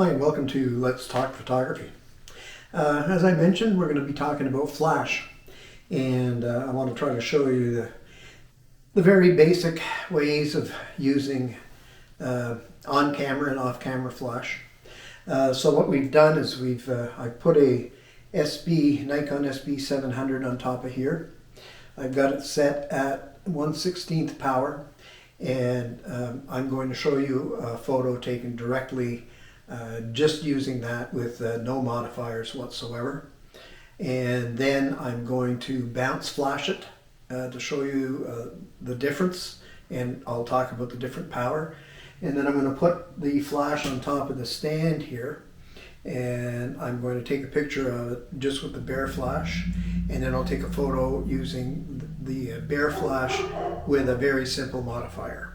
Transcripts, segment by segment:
Hi and welcome to Let's Talk Photography. As I mentioned, we're going to be talking about flash, and I want to try to show you the very basic ways of using on-camera and off-camera flash. So what we've done is I put a Nikon SB700 on top of here. I've got it set at 1/16 power, and I'm going to show you a photo taken directly just using that with no modifiers whatsoever. And then I'm going to bounce flash it to show you the difference, and I'll talk about the different power. And then I'm going to put the flash on top of the stand here, and I'm going to take a picture of it just with the bare flash, and then I'll take a photo using the bare flash with a very simple modifier.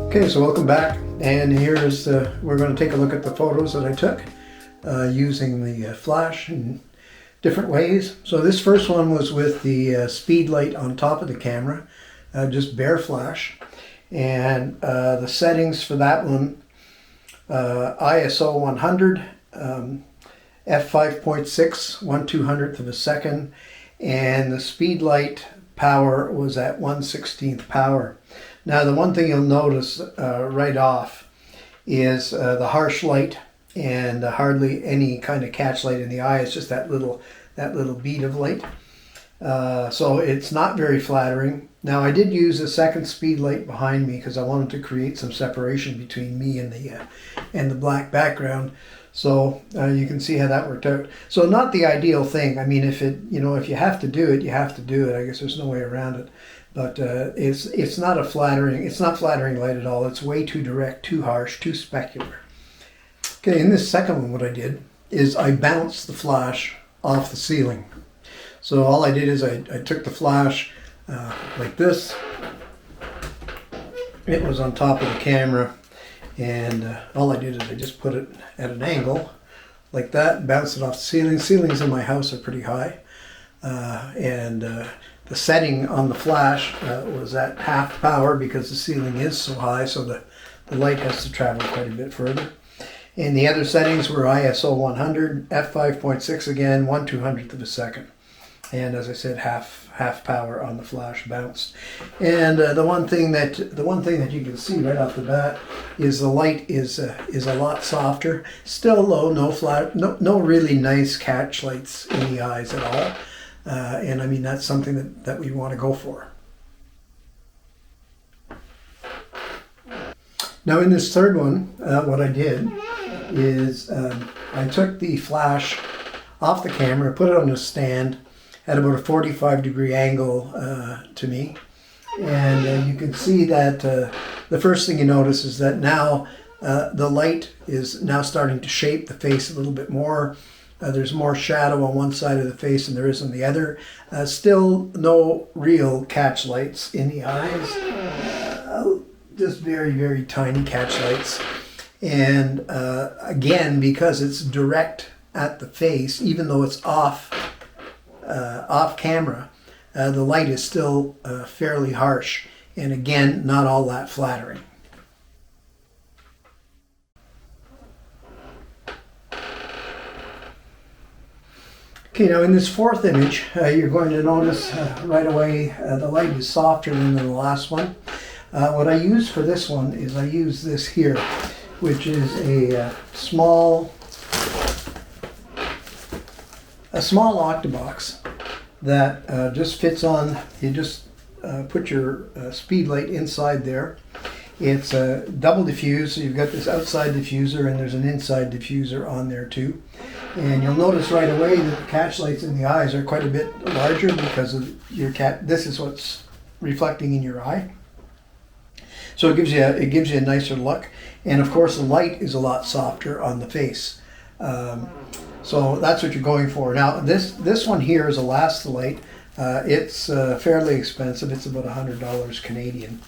Okay, so welcome back, and here's we're going to take a look at the photos that I took using the flash in different ways. So this first one was with the speed light on top of the camera, just bare flash, and the settings for that one, ISO 100, f5.6, 1/200th of a second, and the speed light power was at 1/16 power. Now the one thing you'll notice right off is the harsh light and hardly any kind of catch light in the eye. It's just that little bead of light. So it's not very flattering. Now I did use a second speed light behind me because I wanted to create some separation between me and the black background. So you can see how that worked out. So not the ideal thing. I mean, if you have to do it, you have to do it. I guess there's no way around it. But it's not flattering light at all. It's way too direct, too harsh, too specular. Okay, in this second one, what I did is I bounced the flash off the ceiling. So all I did is I took the flash like this. It was on top of the camera, and all I did is I just put it at an angle like that, bounced it off the ceiling. Ceilings in my house are pretty high, and the setting on the flash was at half power because the ceiling is so high, so the light has to travel quite a bit further. And the other settings were ISO 100, f5.6 again, 1/200th of a second. And as I said, half power on the flash bounced. And the one thing that you can see right off the bat is the light is a lot softer. Still low, no really nice catch lights in the eyes at all. And I mean, that's something that we want to go for. Now in this third one, what I did is I took the flash off the camera, put it on a stand at about a 45-degree angle to me. And you can see that the first thing you notice is that now the light is now starting to shape the face a little bit more. There's more shadow on one side of the face than there is on the other. Still no real catch lights in the eyes. Just very, very tiny catch lights. And again, because it's direct at the face, even though it's off camera, the light is still fairly harsh. And again, not all that flattering. Okay, now in this fourth image, you're going to notice right away the light is softer than the last one. What I use for this one is I use this here, which is a small octabox that just fits on. You just put your speed light inside there. It's a double diffuse, so you've got this outside diffuser and there's an inside diffuser on there too. And you'll notice right away that the catch lights in the eyes are quite a bit larger because of this is what's reflecting in your eye. So it gives you a nicer look. And of course the light is a lot softer on the face. So that's what you're going for. Now this one here is a Elastilite. It's fairly expensive. It's about $100 Canadian.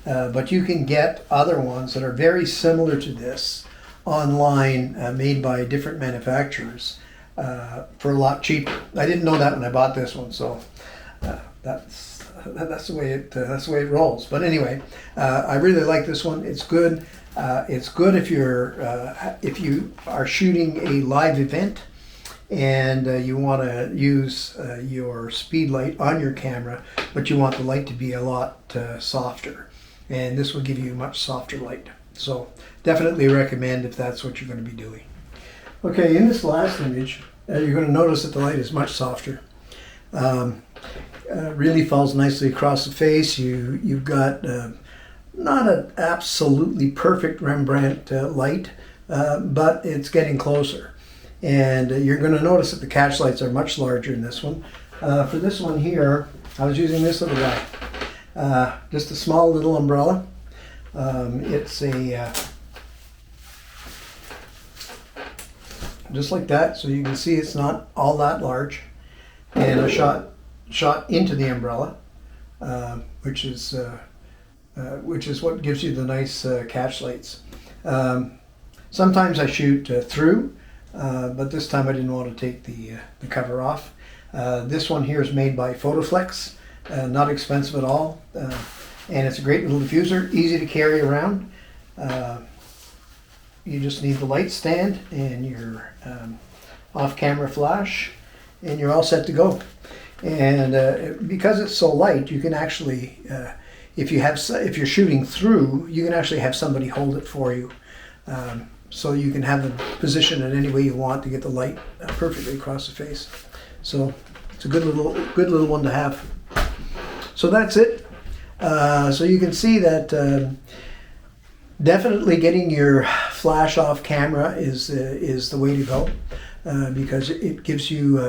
But you can get other ones that are very similar to this online, made by different manufacturers for a lot cheaper. I didn't know that when I bought this one, so that's that's the way it rolls. But anyway, I really like this one. It's good. It's good if you are shooting a live event and you want to use your speed light on your camera, but you want the light to be a lot softer, and this will give you much softer light. So definitely recommend if that's what you're going to be doing. Okay, in this last image, you're going to notice that the light is much softer. Really falls nicely across the face. You've got not an absolutely perfect Rembrandt light, but it's getting closer. And you're going to notice that the catch lights are much larger in this one. For this one here, I was using this little guy. Just a small little umbrella. It's a just like that, so you can see it's not all that large. And I shot into the umbrella, which is what gives you the nice catch lights. Sometimes I shoot through, but this time I didn't want to take the cover off. This one here is made by Photoflex, not expensive at all, and it's a great little diffuser, easy to carry around. You just need the light stand and your off-camera flash, and you're all set to go. And because it's so light, you can actually, if you're shooting through, you can actually have somebody hold it for you, so you can have it positioned in any way you want to get the light perfectly across the face. So it's a good little one to have. So that's it. So you can see that. Definitely getting your flash off camera is the way to go, because it gives you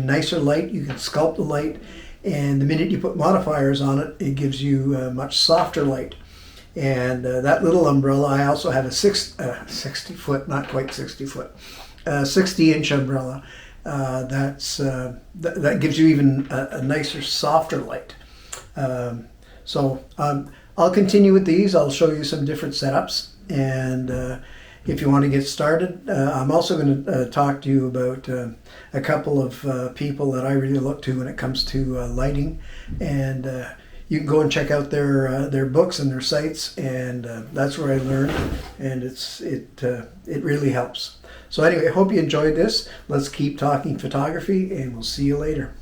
nicer light. You can sculpt the light, and the minute you put modifiers on it, it gives you much softer light. And that little umbrella, I also have a 60 foot, not quite 60 foot, 60-inch umbrella. That gives you even a nicer, softer light. I'll continue with these. I'll show you some different setups, and if you want to get started, I'm also going to talk to you about a couple of people that I really look to when it comes to lighting, and you can go and check out their books and their sites, and that's where I learned, and it really helps. So anyway, I hope you enjoyed this. Let's keep talking photography, and we'll see you later.